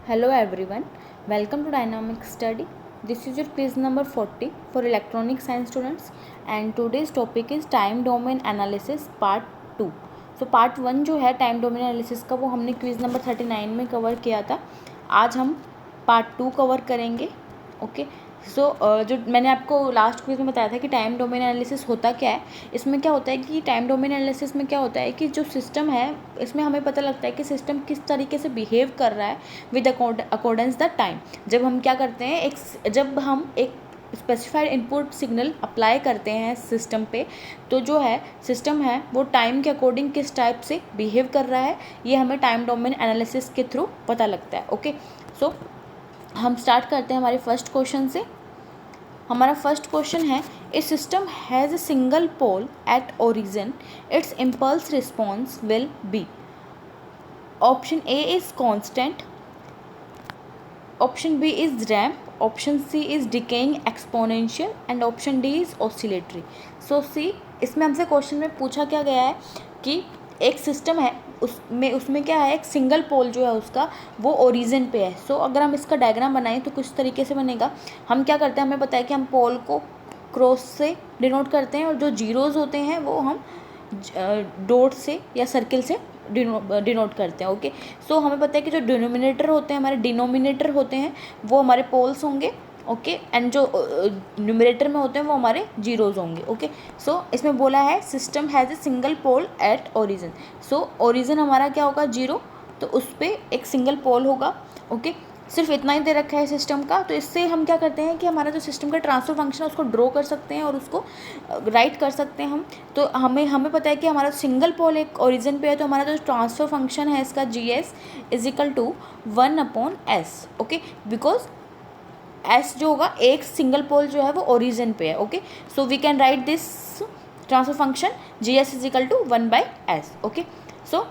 Hello everyone, welcome to Dynamic Study. This is your quiz number 40 for electronic science students and today's topic is time domain analysis part 2. So part 1 जो है time domain analysis का वो हमने quiz number 39 में cover किया था. आज हम पार्ट 2 कवर करेंगे. ओके सो जो मैंने आपको लास्ट क्विज में बताया था कि टाइम डोमेन एनालिसिस होता क्या है. इसमें क्या होता है कि टाइम डोमेन एनालिसिस में क्या होता है कि जो सिस्टम है इसमें हमें पता लगता है कि सिस्टम किस तरीके से बिहेव कर रहा है विद अकॉर्डेंस द टाइम. जब हम क्या करते हैं जब हम एक स्पेसिफाइड इनपुट सिग्नल अप्लाई करते हैं सिस्टम पे, तो जो है सिस्टम है वो टाइम के अकॉर्डिंग किस टाइप से बिहेव कर रहा है ये हमें टाइम डोमेन एनालिसिस के थ्रू पता लगता है. ओके सो हम स्टार्ट करते हैं हमारे फर्स्ट क्वेश्चन से. हमारा फर्स्ट क्वेश्चन है, a system has a single pole at origin, it's impulse response will be. Option A is constant, option B is ramp, option C is decaying exponential and option D is oscillatory. So C इसमें हमसे question में पूछा क्या गया है कि एक system है उसमें क्या है, एक सिंगल पोल जो है उसका वो ओरिजिन पे है. सो अगर हम इसका डायग्राम बनाएं तो कुछ तरीके से बनेगा. हम क्या करते हैं, हमें पता है कि हम पोल को क्रॉस से डिनोट करते हैं और जो जीरोज़ होते हैं वो हम डॉट से या सर्किल से डिनोट करते हैं. ओके सो हमें पता है कि जो डिनोमिनेटर होते हैं, हमारे डिनोमिनेटर होते हैं वो हमारे पोल्स होंगे. ओके एंड जो न्यूमरेटर में होते हैं वो हमारे जीरोज़ होंगे. ओके सो इसमें बोला है system has a single pole at origin. So origin हमारा क्या होगा, जीरो, तो उस पर एक सिंगल पोल होगा. ओके सिर्फ इतना ही दे रखा है सिस्टम का. तो इससे हम क्या करते हैं कि हमारा जो सिस्टम का ट्रांसफर फंक्शन है उसको ड्रॉ कर सकते हैं और उसको राइट कर सकते हैं हम. तो हमें पता है कि हमारा सिंगल पोल एक ओरिजिन पे है, तो हमारा जो ट्रांसफर फंक्शन है इसका GS is equal to 1/S. Okay because S जो होगा एक सिंगल पोल जो है वो ओरिजिन पे है. Okay so we can write this transfer function GS is equal to 1/S. Okay so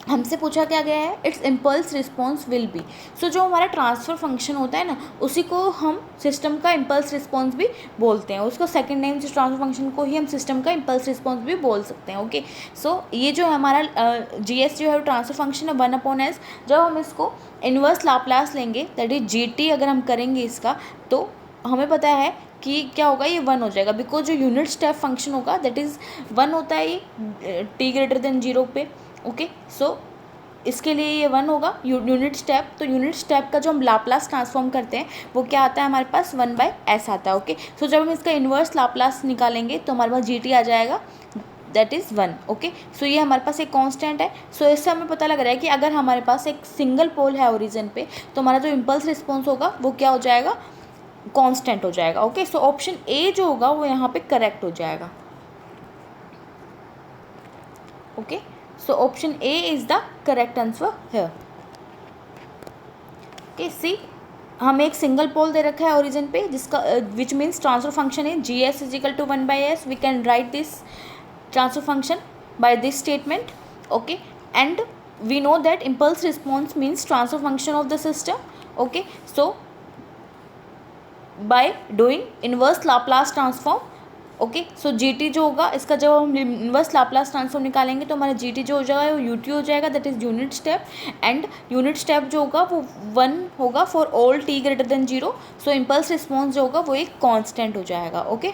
हमसे पूछा क्या गया है, it's impulse response will be. So जो हमारा ट्रांसफ़र फंक्शन होता है ना उसी को हम सिस्टम का इम्पल्स रिस्पॉन्स भी बोलते हैं. उसको सेकंड नेम से ट्रांसफ़र फंक्शन को ही हम सिस्टम का इम्पल्स रिस्पॉन्स भी बोल सकते हैं. ओके सो ये जो है हमारा GS जो है ट्रांसफ़र फंक्शन है 1/S. जब हम इसको इन्वर्स लाप्लास लेंगे दैट इज GT अगर हम करेंगे इसका, तो हमें पता है कि क्या होगा, ये 1 हो जाएगा. बिकॉज जो यूनिट स्टेप फंक्शन होगा दैट इज़ 1 होता है ये t>0 पे. ओके सो इसके लिए ये 1 होगा यूनिट स्टेप. तो यूनिट स्टेप का जो हम लाप्लास ट्रांसफॉर्म करते हैं वो क्या आता है हमारे पास 1/S आता है. ओके सो जब हम इसका इन्वर्स लाप्लास निकालेंगे तो हमारे पास GT आ जाएगा दैट इज़ 1. ओके सो ये हमारे पास एक कांस्टेंट है. सो इससे हमें पता लग रहा है कि अगर हमारे पास एक सिंगल पोल है ओरिजिन पे तो हमारा जो इम्पल्स रिस्पॉन्स होगा वो क्या हो जाएगा, कांस्टेंट हो जाएगा. ओके सो ऑप्शन ए जो होगा वो यहाँ पे करेक्ट हो जाएगा. Okay so option A is the correct answer here. Okay see हमें एक सिंगल पोल दे रखा है ओरिजिन पे जिसका विच मीन्स ट्रांसफर फंक्शन है GS is equal to 1/S. We can write this transfer function by this statement. Okay and we know that impulse response means transfer function of the system. Okay so by doing inverse Laplace transform. Okay so GT जो होगा इसका जब हम inverse Laplace transform निकालेंगे तो हमारा GT जो हो जाएगा वो UT हो जाएगा that is unit step. And unit step जो होगा वो 1 होगा for all t>0. So impulse response जो होगा वो एक कांस्टेंट हो जाएगा. Okay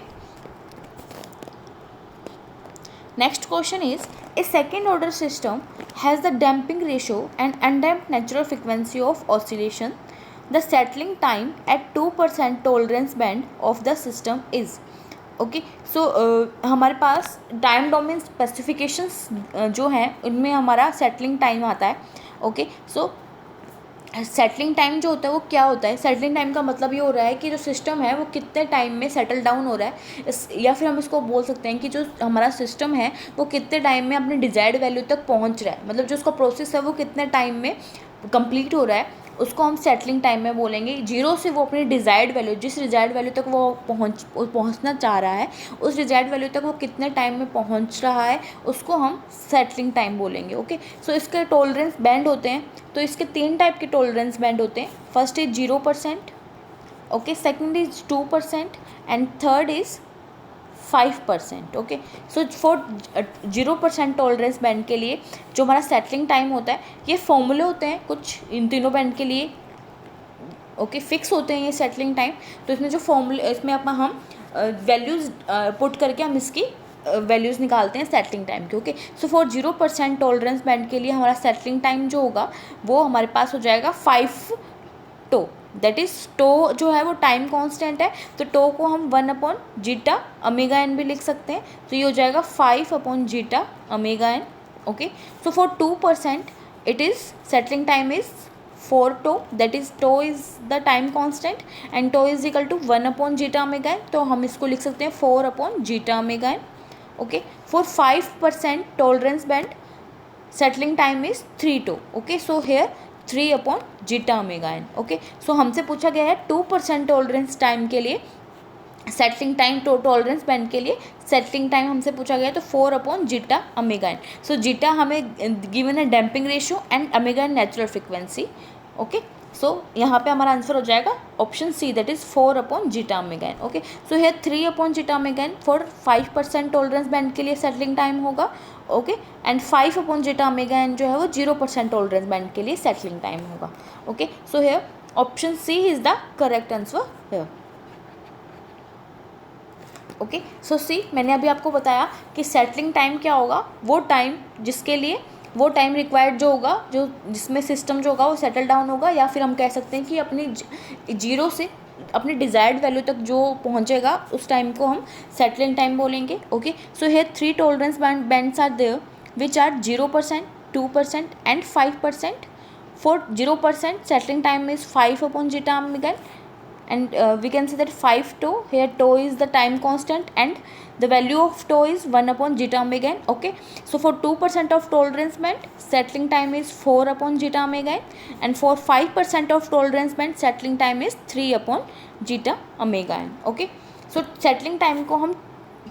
next question is, a second order system has the damping ratio and undamped natural frequency of oscillation. The settling time at 2% tolerance band of the system is. Okay so हमारे पास time domain specifications जो हैं उनमें हमारा settling time आता है. Okay सो settling time जो होता है वो क्या होता है, सेटलिंग टाइम का मतलब ये हो रहा है कि जो सिस्टम है वो कितने टाइम में सेटल डाउन हो रहा है. या फिर हम इसको बोल सकते हैं कि जो हमारा सिस्टम है वो कितने टाइम में अपने डिजायर्ड वैल्यू तक पहुंच रहा है. मतलब जो उसका प्रोसेस है वो कितने टाइम में कंप्लीट हो रहा है उसको हम सेटलिंग टाइम में बोलेंगे. जीरो से वो अपनी डिज़ायर्ड वैल्यू, जिस डिज़ायर्ड वैल्यू तक वो पहुंचना चाह रहा है उस डिज़ायर्ड वैल्यू तक वो कितने टाइम में पहुंच रहा है उसको हम सेटलिंग टाइम बोलेंगे. ओके सो इसके टॉलरेंस बैंड होते हैं. तो इसके 3 टाइप के टॉलरेंस बैंड होते हैं. First is 0%, okay second is 2% and third is 5%. Okay so for 0% tolerance band के लिए जो हमारा सेटलिंग टाइम होता है, ये फॉर्मूले होते हैं कुछ इन तीनों बैंड के लिए. ओके, फिक्स होते हैं ये सेटलिंग टाइम। तो इसमें जो फॉर्मूले, इसमें अपना हम वैल्यूज़ पुट करके हम इसकी वैल्यूज़ निकालते हैं सेटलिंग टाइम के। Okay, so for 0% tolerance band के लिए हमारा सेटलिंग टाइम जो होगा वो हमारे पास हो जाएगा 5 टो। दैट इज़ टो जो है वो टाइम कांस्टेंट है, तो टो को हम 1/जीटा ओमेगा एन भी लिख सकते हैं। तो ये हो जाएगा 5/जीटा omega n. Okay, so for 2% it is settling time is 4 tau, that is tau is the time constant and tau is equal to 1/जीटा ओमेगा एन। तो हम इसको लिख सकते हैं 4/जीटा omega n. Okay, for 5% tolerance band settling time is 3 tau. Okay, so here 3/जीटा omega n. Okay, so हमसे पूछा गया है 2% टॉलरेंस टाइम के लिए सेटलिंग टाइम, टॉलरेंस बैंड के लिए सेटलिंग टाइम हमसे पूछा गया है तो 4/जीटा ओमेगा एन। सो जीटा हमें गिवन है damping ratio and omega n natural frequency. Okay, so यहाँ पे हमारा आंसर हो जाएगा ऑप्शन सी, दैट इज़ 4/जीटा omega n. Okay, so here 3/जीटा omega n for 5% tolerance band के लिए सेटलिंग टाइम होगा। ओके, एंड 5/जीटा ओमेगा एन जो है वो 0% टॉलरेंस बैंड के लिए सेटलिंग टाइम होगा। Okay, so here option C is the correct answer here. Okay, so see, मैंने अभी आपको बताया कि सेटलिंग टाइम क्या होगा, वो टाइम जिसके लिए वो टाइम रिक्वायर्ड जो होगा, जो जिसमें सिस्टम जो होगा वो सेटल डाउन होगा, या फिर हम कह सकते हैं कि अपनी जीरो से अपनी डिज़ायर्ड वैल्यू तक जो पहुंचेगा उस टाइम को हम सेटलिंग टाइम बोलेंगे। Okay, so here 3 tolerance bands are there which are 0%, 2% and 5%. For 0% settling time is 5/जीटा omega and we can say that 5 tau, here tau is the time constant and the value of tau is 1/जीटा omega n. Okay, so for 2% of tolerance band settling time is 4/जीटा omega n and for 5% of tolerance band settling time is 3/जीटा omega n. Okay, so settling time को हम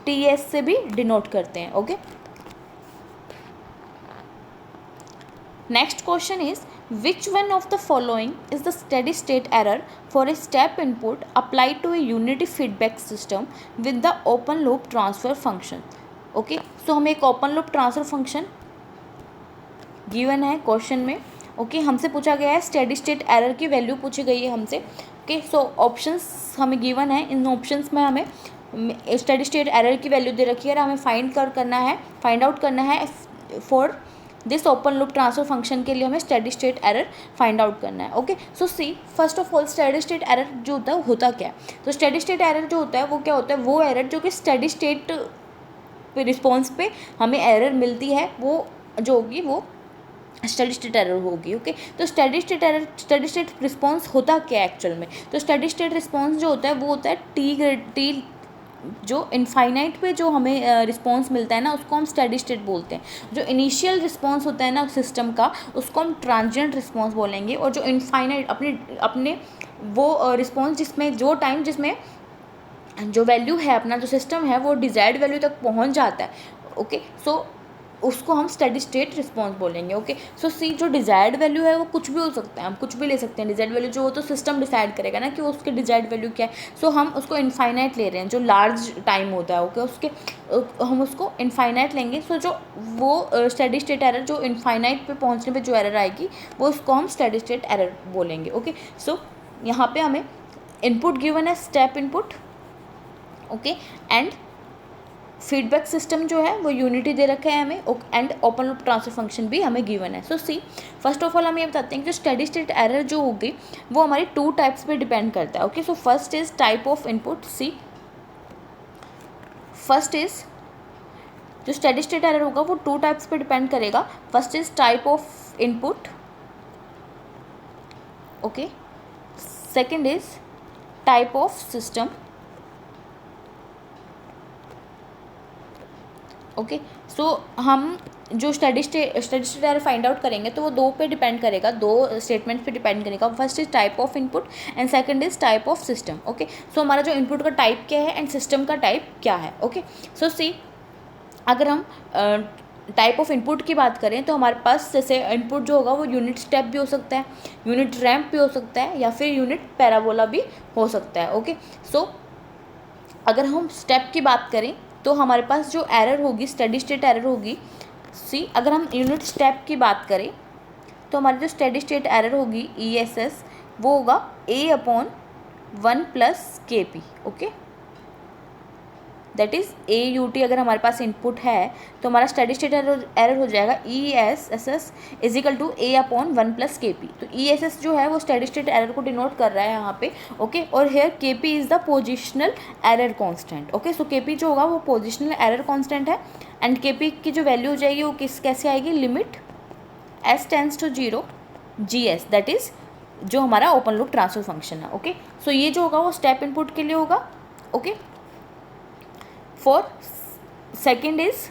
TS से भी denote करते हैं. Okay, next question is which one of the following is the steady state error for a step input applied to a unity feedback system with the open loop transfer function. Okay, so हमें एक open loop transfer function given है question में. Okay, हमसे पूछा गया है steady state error की value पूछी गई है हमसे. ओके, सो ऑप्शंस हमें गिवन है, इन ऑप्शंस में हमें स्टेडी स्टेट एरर की वैल्यू दे रखी है और हमें फाइंड आउट करना है for this open loop transfer function के लिए हमें steady state error find out करना है. Okay, so see, first of all steady state error जो होता क्या है. तो स्टेडी स्टेट एरर जो होता है वो क्या होता है, वो एरर जो कि स्टेडी स्टेट रिस्पॉन्स पे हमें एरर मिलती है, वो जो होगी वो स्टेडी स्टेट एरर होगी. ओके, तो स्टेडी स्टेट रिस्पॉन्स होता क्या है एक्चुअल में. तो स्टेडी स्टेट रिस्पॉन्स जो होता है वो होता है टी जो इनफाइनाइट पे जो हमें रिस्पॉन्स मिलता है ना उसको हम स्टेडी स्टेट बोलते हैं. जो इनिशियल रिस्पॉन्स होता है ना सिस्टम का उसको हम ट्रांजिएंट रिस्पॉन्स बोलेंगे. और जो इनफाइनाइट अपने वो रिस्पॉन्स जिसमें जो टाइम जिसमें जो वैल्यू है अपना जो सिस्टम है वो डिज़ायर्ड वैल्यू तक पहुंच जाता है. ओके, सो उसको हम स्टेडी स्टेट रिस्पॉन्स बोलेंगे. ओके, सो सी, जो डिज़ायर्ड वैल्यू है वो कुछ भी हो सकता है, हम कुछ भी ले सकते हैं. डिज़ायर्ड वैल्यू जो हो तो सिस्टम डिसाइड करेगा ना कि उसके डिज़ायर्ड वैल्यू क्या है. सो हम उसको इनफाइनाइट ले रहे हैं, जो लार्ज टाइम होता है. ओके, उसके हम उसको इनफाइनाइट लेंगे. सो जो वो स्टेडी स्टेट एरर जो इनफाइनाइट पे पहुंचने पे जो एरर आएगी वो उसको हम स्टेडी स्टेट एरर बोलेंगे. ओके, सो यहाँ पे हमें इनपुट गिवन है step input. Okay, and feedback system जो है वो यूनिटी दे रखा है हमें and open loop transfer function भी हमें गिवन है. सो सी, फर्स्ट ऑफ ऑल हम ये बताते हैं कि जो स्टेडी स्टेट एरर जो होगी वो हमारी 2 टाइप्स पे डिपेंड करता है. Okay, so first is type of input. See, first is जो स्टेडी स्टेट एरर होगा वो 2 टाइप्स पे डिपेंड करेगा. First is type of input. Okay, second is type of system. Okay, so हम जो steady state error find out करेंगे तो वो 2 पे डिपेंड करेगा, 2 स्टेटमेंट्स पे डिपेंड करेगा. First is type of input and second is type of system. Okay, so हमारा जो इनपुट का टाइप क्या है एंड सिस्टम का टाइप क्या है. ओके, सो सी, अगर हम टाइप ऑफ इनपुट की बात करें तो हमारे पास जैसे इनपुट जो होगा वो यूनिट स्टेप भी हो सकता है, यूनिट रैंप भी हो सकता है, या फिर यूनिट पैराबोला भी हो सकता है. ओके, सो अगर हम स्टेप की बात करें तो हमारे पास जो एरर होगी स्टेडी स्टेट एरर होगी. सी, अगर हम यूनिट स्टेप की बात करें तो हमारी जो स्टेडी स्टेट एरर होगी ESS वो होगा a/1 + kp। Okay, that is AUT अगर हमारे पास इनपुट है तो हमारा स्टेडी स्टेट एरर हो जाएगा ESS = a/1 + kp। तो ESS जो है वो स्टेडी स्टेट एरर को डिनोट कर रहा है यहाँ पे। ओके, और here KP is the positional error constant. Okay, so KP जो होगा वो पोजिशनल एरर कांस्टेंट है एंड KP की जो वैल्यू हो जाएगी वो कैसे आएगी, limit S tends to 0 GS, that is जो हमारा ओपन लूप ट्रांसफर फंक्शन है। ओके, सो ये जो होगा वो स्टेप इनपुट के लिए होगा। Okay, for second is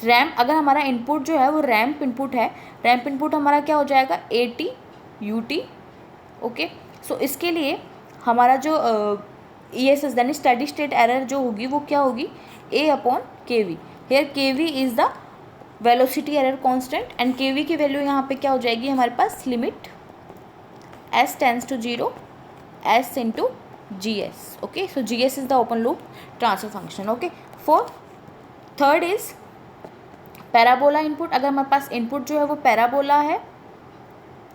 ramp. अगर हमारा इनपुट जो है वो रैम्प इनपुट है, रैम्प इनपुट हमारा क्या हो जाएगा, AT/UT। ओके, सो इसके लिए हमारा जो ESS यानी स्टेडी स्टेट एरर जो होगी वो क्या होगी, A/kV। Here KV is the velocity error constant and KV की वैल्यू यहाँ पे क्या हो जाएगी हमारे पास, limit S tends to 0 S × GS। Okay, so GS is the open loop transfer function. Okay, for third is parabola input. अगर हमारे पास इनपुट जो है वो पैराबोला है,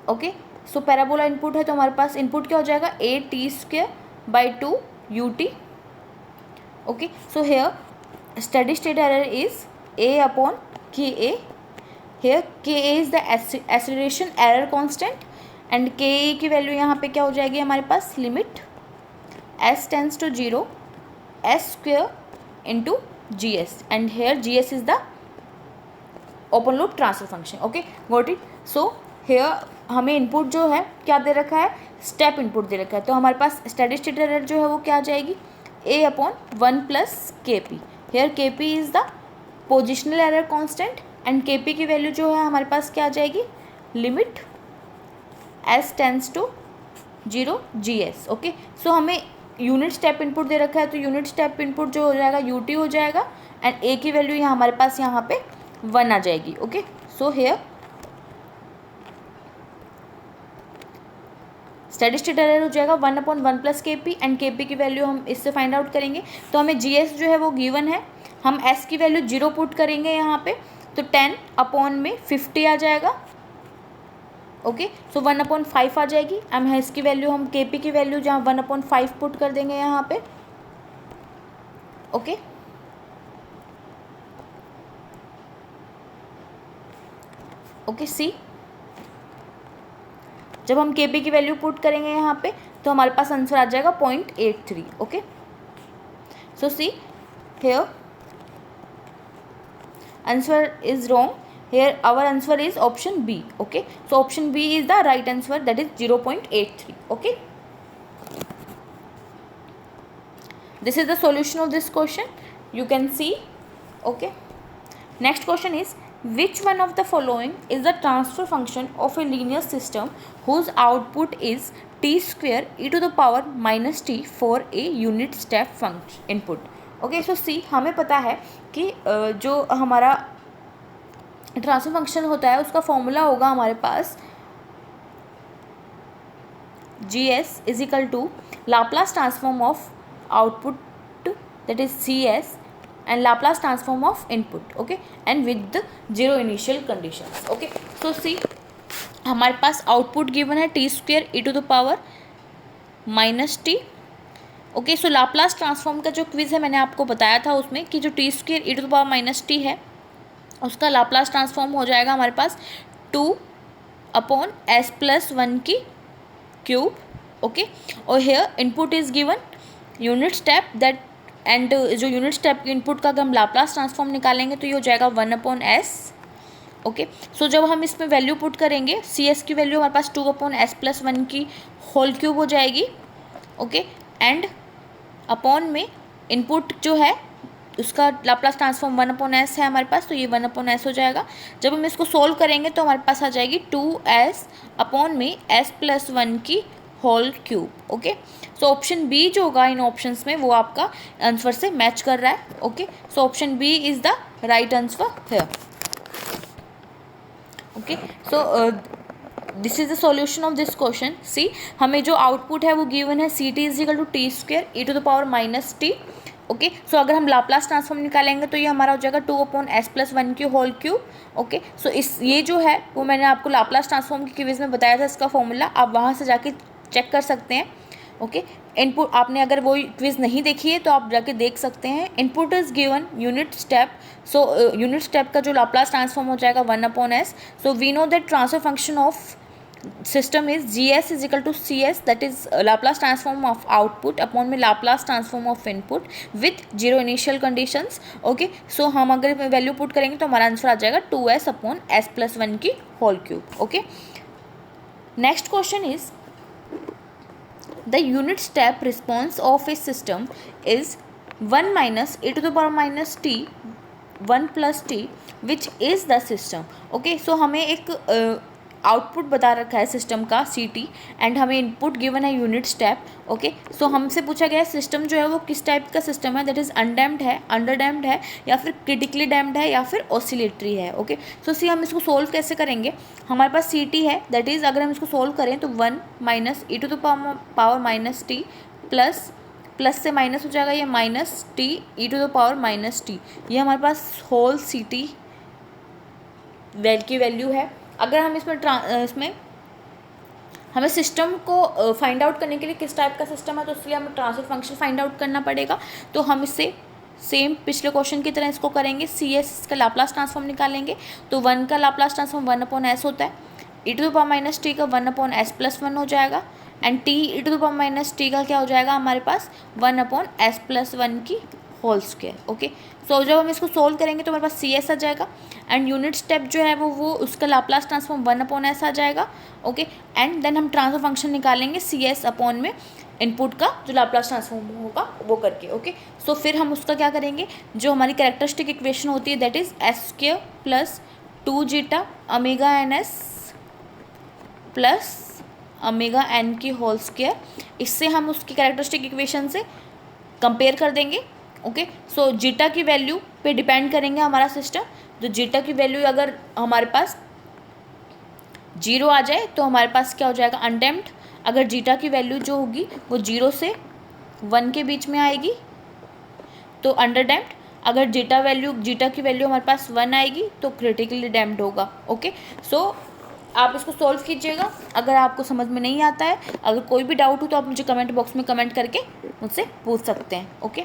ओके, सो पैराबोला इनपुट है तो हमारे पास इनपुट क्या हो जाएगा, AT² / 2UT। Okay, so here steady state error is A/KA। Here KA is the acceleration error constant and KA की वैल्यू यहाँ पे क्या हो जाएगी हमारे पास, limit S tends to 0 S² × GS and here GS is the open loop transfer function। Okay, got it. So here हमें input जो है क्या दे रखा है, स्टेप इनपुट दे रखा है, तो हमारे पास स्टेडी स्टेट एरर जो है वो क्या आ जाएगी, A/1 + kp। Here KP is the positional error constant and KP की वैल्यू जो है हमारे पास क्या आ जाएगी, limit S tends to 0 GS। Okay, so हमें यूनिट स्टेप इनपुट दे रखा है तो यूनिट स्टेप इनपुट जो हो जाएगा UT हो जाएगा एंड A की वैल्यू यहाँ हमारे पास यहाँ पे 1 आ जाएगी। Okay, so here steady state error हो जाएगा 1/1 + kp एंड KP की वैल्यू हम इससे फाइंड आउट करेंगे। तो हमें GS जो है वो गिवन है, हम S की वैल्यू 0 पुट करेंगे यहाँ पे तो 10/50 आ जाएगा। ओके, सो 1/5 आ जाएगी। अब है इसकी वैल्यू हम KP की वैल्यू जहाँ 1/5 पुट कर देंगे यहाँ पे। ओके, ओके, सी जब हम KP की वैल्यू पुट करेंगे यहाँ पे तो हमारे पास आंसर आ जाएगा 0.83। Okay, so see here answer is wrong. Here our answer is option B. Okay, so option B is the right answer, that is 0.83. Okay, this is the solution of this question, you can see. Okay, next question is, which one of the following is the transfer function of a linear system whose output is t² e⁻⁻t for a unit step function input? Okay, so see हमें पता है कि जो हमारा transfer function होता है उसका formula होगा हमारे पास GS = Laplace transform of output, that is CS, and Laplace transform of input. Okay, and with 0 initial conditions. Okay, so see हमारे पास आउटपुट गिवन है t² e⁻⁻t। ओके, सो लाप्लास ट्रांसफॉर्म का जो क्विज है मैंने आपको बताया था उसमें कि जो t² e⁻⁻t है उसका लाप्लास ट्रांसफॉर्म हो जाएगा हमारे पास 2/s+1 ओके, और here input is given unit step that and जो यूनिट स्टेप के इनपुट का अगर हम लाप्लास ट्रांसफॉर्म निकालेंगे तो ये हो जाएगा 1/s। ओके, सो जब हम इसमें वैल्यू पुट करेंगे CS की वैल्यू हमारे पास 2/s+1 हो जाएगी। ओके, एंड अपॉन में इनपुट जो है उसका लाप्लास ट्रांसफॉर्म 1/s है हमारे पास, तो ये 1/s हो जाएगा। जब हम इसको सोल्व करेंगे तो हमारे पास आ जाएगी 2s/s+1। Okay, so option B जो होगा इन ऑप्शंस में वो आपका आंसर से मैच कर रहा है। Okay, so option B is the right answer here. Okay, so this is the solution of this question. See हमें जो आउटपुट है वो गिवन है CT = t² e⁻⁻t ओके। सो अगर हम लाप्लास ट्रांसफॉर्म निकालेंगे तो ये हमारा हो जाएगा 2/s+1 की होल क्यूब। ओके, सो इस ये जो है वो मैंने आपको लाप्लास ट्रांसफॉर्म की क्विज में बताया था, इसका फॉर्मूला आप वहाँ से जाके चेक कर सकते हैं। ओके, इनपुट आपने अगर वो क्विज नहीं देखी है तो आप जाके देख सकते हैं। Input is given unit step, so unit step का जो लाप्लास ट्रांसफॉर्म हो जाएगा 1/s। So we know that transfer function of system is gs is equal to cs, that is Laplace transform of output upon में Laplace transform of input with zero initial conditions। Okay, so हम अगर value put करेंगे तो हमारा answer आ जाएगा 2s/s+1 की whole cube. Okay, next question is the unit step response of a system is 1 minus e to the power minus t 1 plus t which is the system। Okay, so हमें एक output बता रखा है system का C T, and हमें input given है unit step. Okay, so हमसे पूछा गया है सिस्टम जो है वो किस टाइप का सिस्टम है, दैट इज़ अनडैम्प्ड है, अंडरडैम्प्ड है, या फिर क्रिटिकली डैम्प्ड है, या फिर ऑसिलेटरी है। ओके, सो सी हम इसको सोल्व कैसे करेंगे, हमारे पास सी टी है, दैट इज़ अगर हम इसको सोल्व करें तो 1 minus e to the power minus t plus से माइनस हो जाएगा ये minus t e to the power minus t, ये हमारे पास होल सी टी की वैल्यू है। अगर हम इसमें हमें सिस्टम को फाइंड आउट करने के लिए किस टाइप का सिस्टम है तो इसलिए हमें ट्रांसफर फंक्शन फाइंड आउट करना पड़ेगा। तो हम इससे सेम पिछले क्वेश्चन की तरह इसको करेंगे, सी एस का लाप्लास ट्रांसफॉर्म निकालेंगे। तो 1 का लाप्लास ट्रांसफॉर्म 1/s होता है, e to the power minus t का 1/s+1 हो जाएगा, and t e to the power minus t का क्या हो जाएगा हमारे पास 1/s+1 की होल स्क्वायर। ओके, सो जब हम इसको सोल्व करेंगे तो हमारे पास सी एस आ जाएगा, एंड यूनिट स्टेप जो है वो उसका लाप्लास ट्रांसफॉर्म 1/s आ जाएगा। ओके, एंड देन हम ट्रांसफर फंक्शन निकालेंगे सी एस अपॉन में इनपुट का जो लाप्लास ट्रांसफॉर्म होगा वो करके। ओके, सो फिर हम उसका क्या करेंगे, जो हमारी कैरेक्टरिस्टिक इक्वेशन होती है that is s² plus 2ζ omega n s plus omega n की होल स्क्वायर, इससे हम उसकी कैरेक्टरिस्टिक इक्वेशन से कंपेयर कर देंगे। ओके, सो जीटा की वैल्यू पे डिपेंड करेंगे हमारा सिस्टम। जो जीटा की वैल्यू अगर हमारे पास 0 आ जाए तो हमारे पास क्या हो जाएगा अनडैम्प्ड, अगर जीटा की वैल्यू जो होगी वो 0 से 1 के बीच में आएगी तो अंडरडैम्प्ड, अगर जीटा की वैल्यू हमारे पास 1 आएगी तो क्रिटिकली डैम्प्ड होगा। ओके, सो आप इसको सॉल्व कीजिएगा। अगर आपको समझ में नहीं आता है, अगर कोई भी डाउट हो तो आप मुझे कमेंट बॉक्स में कमेंट करके मुझसे पूछ सकते हैं। Okay,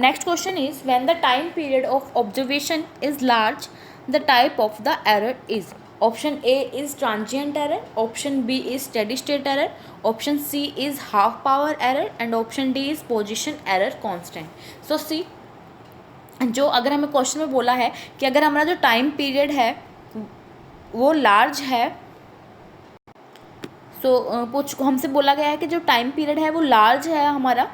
next question is when the time period of observation is large, the type of the error is option A is transient error, option B is steady state error, option C is half power error, and option D is position error constant। So see, जो अगर हमें question में बोला है कि अगर हमारा जो टाइम पीरियड है वो लार्ज है, सो हमसे बोला गया है कि जो टाइम पीरियड है वो लार्ज है हमारा,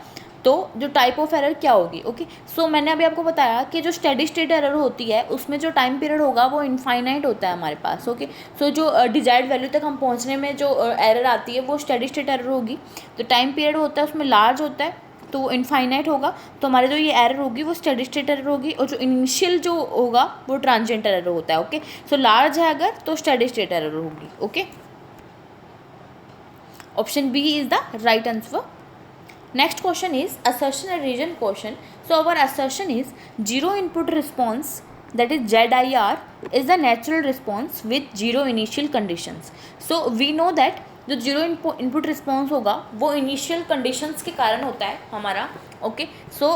तो जो टाइप ऑफ एरर क्या होगी। ओके, सो मैंने अभी आपको बताया कि जो स्टेडी स्टेट एरर होती है उसमें जो टाइम पीरियड होगा वो इनफाइनाइट होता है हमारे पास। ओके, सो जो डिजायर्ड वैल्यू तक हम पहुंचने में जो एरर आती है वो स्टेडी स्टेट एरर होगी। तो टाइम पीरियड होता है उसमें लार्ज होता है तो वो इनफाइनाइट होगा, तो हमारे जो ये एरर होगी वो स्टेडी स्टेट एरर होगी, और जो इनिशियल जो होगा वो ट्रांजिएंट एरर होता है। ओके, सो लार्ज है अगर तो स्टेडी स्टेट एरर होगी। Okay, option B is the right answer. Next question is assertion and region question. So our assertion is zero input response, that is ZIR, is the natural response with zero initial conditions. So we know that जो zero input response होगा वो initial conditions के कारण होता है हमारा। Okay, सो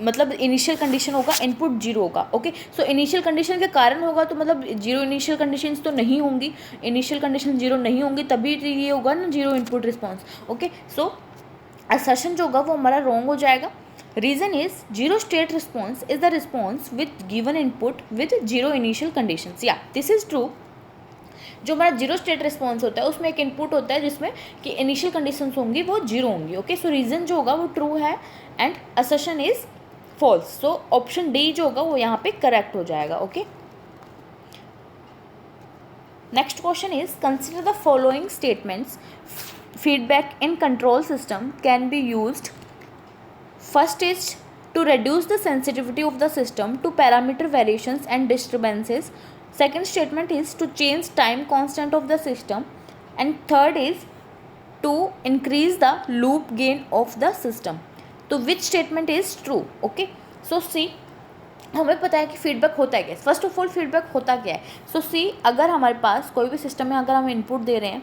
मतलब initial condition होगा इनपुट जीरो होगा। ओके, सो इनिशियल कंडीशन के कारण होगा तो मतलब जीरो इनिशियल कंडीशंस तो नहीं होंगी, इनिशियल कंडीशन जीरो नहीं होंगी तभी ये होगा ना जीरो इनपुट रिस्पॉन्स। ओके, सो असर्शन जो होगा वो हमारा रॉन्ग हो जाएगा। Reason is zero state response is the response with given input with zero initial conditions. या दिस इज ट्रू, जो हमारा जीरो स्टेट रिस्पॉन्स होता है उसमें एक इनपुट होता है जिसमें कि इनिशियल कंडीशंस होंगी वो जीरो होंगी। ओके, सो रीज़न जो होगा वो ट्रू है and assertion is false. So option D जो होगा वो यहाँ पे करेक्ट हो जाएगा। Okay, next question is consider the following statements feedback in control system can be used. First is to reduce the sensitivity of the system to parameter variations and disturbances. Second statement is to change time constant of the system, and third is to increase the loop gain of the system. तो which statement is true? Okay, so see, हमें पता है कि feedback होता है क्या। First of all feedback होता क्या है? सो सी, अगर हमारे पास कोई भी सिस्टम में अगर हम इनपुट दे रहे हैं,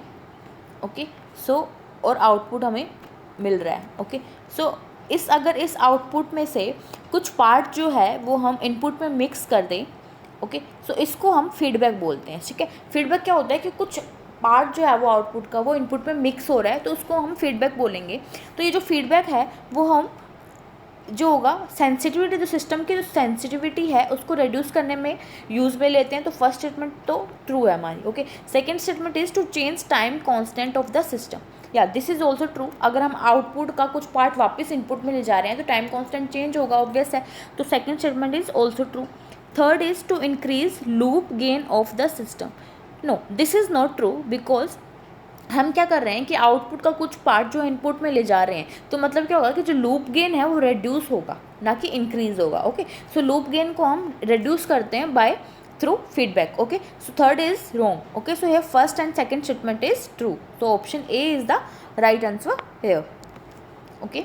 ओके, सो और आउटपुट हमें मिल रहा है, ओके, सो अगर इस आउटपुट में से कुछ पार्ट जो है वो हम इनपुट में मिक्स कर दें, ओके, सो इसको हम फीडबैक बोलते हैं, ठीक है। फीडबैक क्या होता है कि कुछ पार्ट जो है वो आउटपुट का वो इनपुट में मिक्स हो रहा है, तो उसको हम फीडबैक बोलेंगे। तो ये जो फीडबैक है वो हम जो होगा सेंसिटिविटी, जो सिस्टम की जो सेंसिटिविटी है उसको रिड्यूस करने में यूज़ में लेते हैं। तो फर्स्ट स्टेटमेंट तो ट्रू है हमारी, okay. Second statement is to change time constant of the system, या दिस इज़ ऑल्सो ट्रू। अगर हम आउटपुट का कुछ पार्ट वापस इनपुट में ले जा रहे हैं तो टाइम कांस्टेंट चेंज होगा, ऑब्वियस है। तो second statement is also true. Third is to increase loop gain of the system, no this is not true, because हम क्या कर रहे हैं कि आउटपुट का कुछ पार्ट जो इनपुट में ले जा रहे हैं, तो मतलब क्या होगा कि जो लूप गेन है वो रेड्यूस होगा, ना कि इंक्रीज होगा, ओके। सो लूप गेन को हम रेड्यूस करते हैं by through feedback, okay. So third is wrong, okay. So here first and second statement is true, तो option A is the right answer here, okay.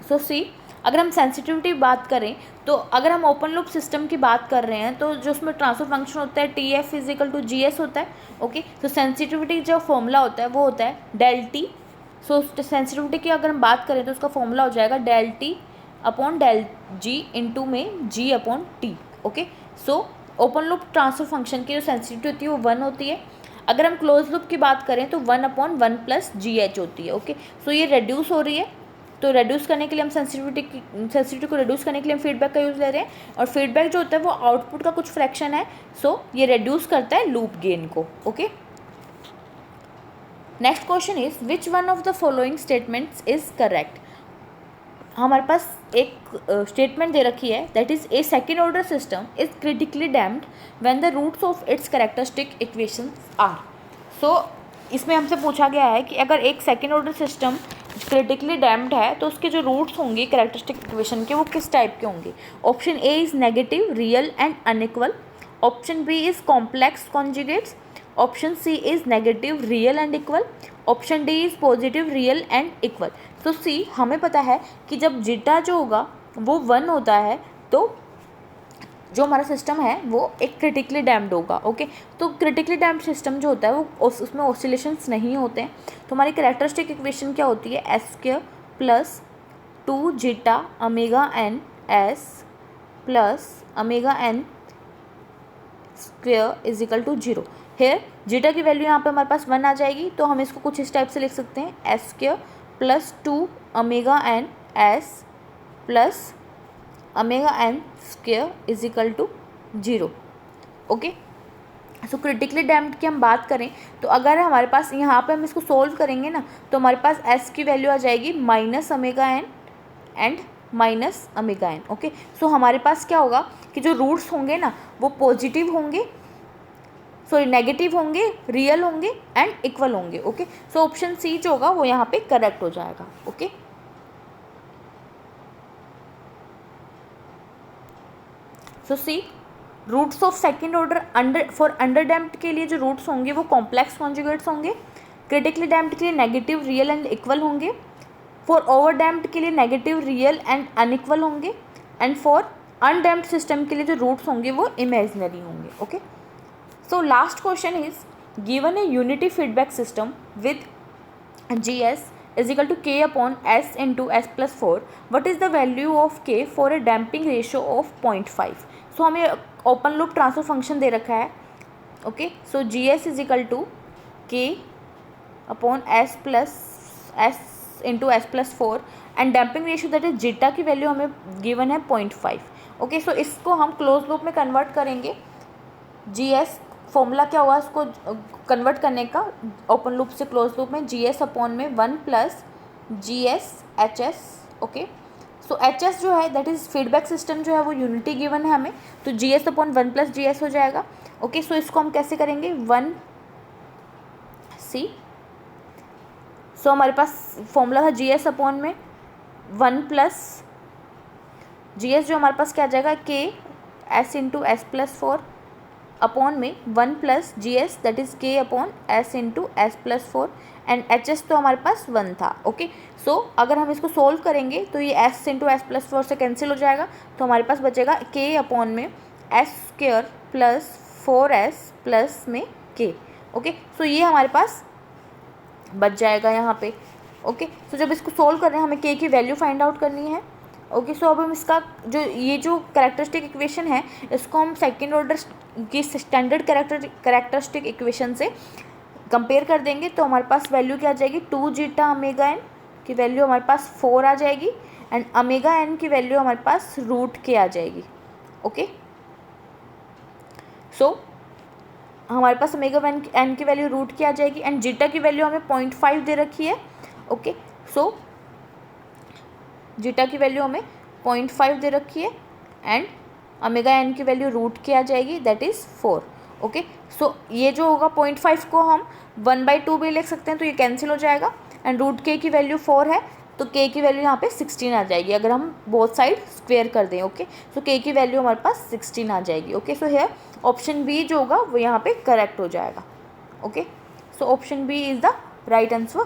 So see, अगर हम sensitivity बात करें तो अगर हम ओपन लूप सिस्टम की बात कर रहे हैं तो जो उसमें ट्रांसफर फंक्शन होता है T F is equal to G S होता है, ओके। तो सेंसिटिविटी जो फॉर्मूला होता है वो होता है डेल टी। सो सेंसिटिविटी की अगर हम बात करें तो उसका फॉर्मूला हो जाएगा del T upon del G into में G upon T, okay. So open loop transfer function की जो सेंसिटिविटी होती है वो 1 होती है। अगर हम क्लोज लूप की बात करें तो 1/1 प्लस जी एच होती है, ओके। सो ये रेड्यूस हो रही है, तो रेड्यूस करने के लिए हम सेंसिटिविटी को रेड्यूस करने के लिए हम फीडबैक का यूज़ ले रहे हैं, और फीडबैक जो होता है वो आउटपुट का कुछ फ्रैक्शन है, सो ये रेड्यूस करता है लूप गेन को, okay. Next question is which one of the following statements is correct. हमारे पास एक स्टेटमेंट दे रखी है, that is a second order system is critically damped when the roots of its characteristic equations are. So इसमें हमसे पूछा गया है कि अगर एक second order system critically damped है तो उसके जो रूट्स होंगे कैरेक्टरिस्टिक इक्वेशन के वो किस टाइप के होंगे। Option A is negative, real and unequal. Option B is complex conjugates. Option C is negative, real and equal. Option D is positive, real and equal. तो सी, हमें पता है कि जब जीटा जो होगा वो 1 होता है तो जो हमारा सिस्टम है वो एक क्रिटिकली डैम्प्ड होगा, ओके। तो क्रिटिकली डैम्प्ड सिस्टम जो होता है वो उसमें ऑसिलेशंस नहीं होते हैं। तो हमारी कैरेक्टरिस्टिक इक्वेशन क्या होती है, s square plus 2 zeta omega n s plus omega n square is equal to 0। Here zeta की वैल्यू यहाँ पे हमारे पास 1 आ जाएगी, तो हम इसको कुछ इस टाइप से लिख सकते हैं, s square plus 2 omega n s plus omega n square is equal to 0, okay. So critically damped की हम बात करें तो अगर हमारे पास यहाँ पे हम इसको सोल्व करेंगे ना तो हमारे पास एस की वैल्यू आ जाएगी minus omega n and minus omega n, okay. So हमारे पास क्या होगा कि जो रूट्स होंगे ना वो पॉजिटिव होंगे, सॉरी नेगेटिव होंगे, रियल होंगे एंड इक्वल होंगे, ओके। सो ऑप्शन सी जो होगा वो यहाँ पे करेक्ट हो जाएगा, okay. So see, roots of second order for under damped के लिए जो रूट्स होंगे वो कॉम्प्लेक्स कॉन्जुगेट्स होंगे। क्रिटिकली डैम्प्ड के लिए नेगेटिव, रियल एंड इक्वल होंगे। फॉर ओवर डैम्प्ड के लिए नेगेटिव, रियल एंड अनइक्वल होंगे। एंड फॉर अनडैम्प्ड सिस्टम के लिए जो रूट्स होंगे वो इमेजिनरी होंगे, okay. So last question is given A unity feedback system with GS is equal to K upon S into S plus 4. What is the value of K for a damping ratio of 0.5? So हमें open loop transfer function दे रखा है, okay. So GS is equal to K upon S plus S into S plus 4 and damping ratio that is zeta की value हमें given है 0.5, okay. So इसको हम close loop में कन्वर्ट करेंगे। GS फॉर्मूला क्या हुआ इसको कन्वर्ट करने का ओपन लूप से क्लोज लूप में, GS अपॉन में 1 प्लस GS HS, ओके। सो HS जो है दैट इज़ फीडबैक सिस्टम जो है वो यूनिटी गिवन है हमें, तो GS अपॉन 1 प्लस GS हो जाएगा, ओके। सो इसको हम कैसे करेंगे 1 C। सो हमारे पास फॉर्मूला था GS अपॉन में 1 प्लस GS जो हमारे पास क्या आ जाएगा K S into S plus 4 upon में 1 plus G S that is K upon S into S plus 4 and H S तो हमारे पास 1 था। ओके, सो अगर हम इसको सोल्व करेंगे तो ये एस इंटू एस प्लस 4 से कैंसिल हो जाएगा, तो हमारे पास बचेगा के अपॉन में S square plus 4s plus में के। ओके, सो ये हमारे पास बच जाएगा यहाँ पे। ओके, सो जब इसको सोल्व कर रहे हैं हमें के की वैल्यू फाइंड आउट करनी है। ओके, सो अब हम इसका जो कैरेक्टरिस्टिक इक्वेशन है इसको हम सेकेंड ऑर्डर की स्टैंडर्ड कैरेक्टरिस्टिक इक्वेशन से कंपेयर कर देंगे, तो हमारे पास वैल्यू क्या आ जाएगी, 2 जीटा ओमेगा एन की वैल्यू हमारे पास 4 आ जाएगी एंड ओमेगा एन की वैल्यू हमारे पास रूट के आ जाएगी। ओके, सो हमारे पास ओमेगा एन की वैल्यू रूट की आ जाएगी एंड जीटा की वैल्यू हमें 0.5 दे रखी है। ओके, सो जीटा की वैल्यू हमें 0.5 दे रखी है एंड ओमेगा एन की वैल्यू रूट की आ जाएगी दैट इज़ 4। ओके, सो ये जो होगा 0.5 को हम 1/2 भी लिख सकते हैं, तो ये कैंसिल हो जाएगा एंड रूट के की वैल्यू 4 है तो के की वैल्यू यहाँ पे 16 आ जाएगी अगर हम बोथ साइड स्क्वेयर कर दें। ओके, सो के की वैल्यू हमारे पास 16 आ जाएगी। Okay, so here option B जो होगा वो यहाँ पे करेक्ट हो जाएगा। Okay, so option B is the right answer.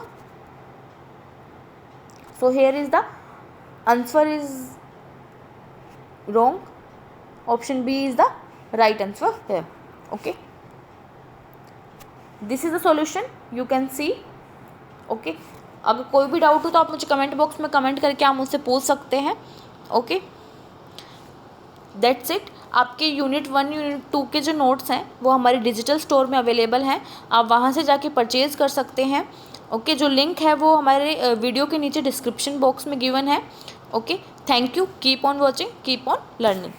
So here is the answer is wrong. Option B is the right answer here. Okay, this is the solution you can see. Okay, अगर कोई भी doubt हो तो आप मुझे comment box में comment करके आप मुझसे पूछ सकते हैं। Okay, that's it. आपके यूनिट 1 यूनिट 2 के जो नोट्स हैं वो हमारे डिजिटल स्टोर में अवेलेबल हैं, आप वहाँ से जाके परचेज़ कर सकते हैं। ओके, जो लिंक है वो हमारे वीडियो के नीचे डिस्क्रिप्शन बॉक्स में गिवन है। Okay, thank you, keep on watching, keep on learning.